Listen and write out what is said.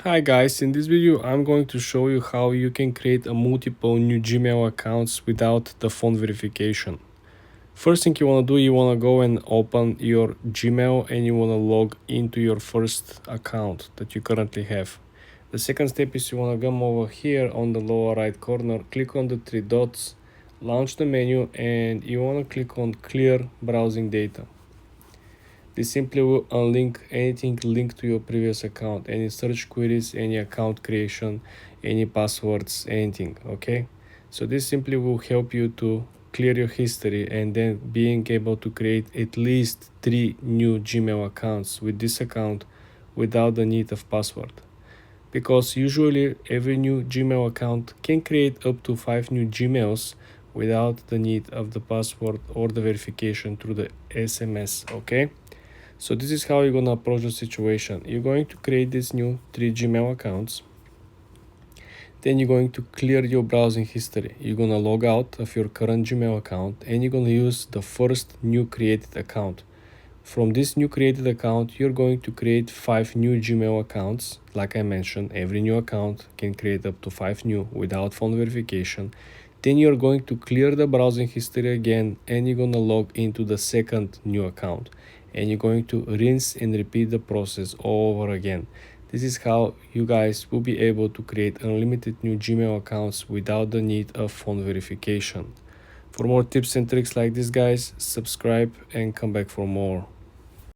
Hi guys, in this video I'm going to show you how you can create a multiple new Gmail accounts without the phone verification. First thing you want to do, you want to go and open your Gmail and you want to log into your first account that you currently have. The second step is you want to come over here on the lower right corner, click on the three dots, launch the menu, and you want to click on clear browsing data. This simply will unlink anything linked to your previous account, any search queries, any account creation, any passwords, anything, okay? So this simply will help you to clear your history and then being able to create at least 3 new Gmail accounts with this account without the need of password. Because usually every new Gmail account can create up to 5 new Gmails without the need of the password or the verification through the SMS, okay? So this is how you're going to approach the situation. You're going to create these new 3 Gmail accounts. Then you're going to clear your browsing history. You're going to log out of your current Gmail account and you're going to use the first new created account. From this new created account, you're going to create 5 new Gmail accounts. Like I mentioned, every new account can create up to 5 new without phone verification. Then you're going to clear the browsing history again and you're going to log into the second new account. And you're going to rinse and repeat the process all over again. This is how you guys will be able to create unlimited new Gmail accounts without the need of phone verification. For more tips and tricks like this, guys, subscribe and come back for more.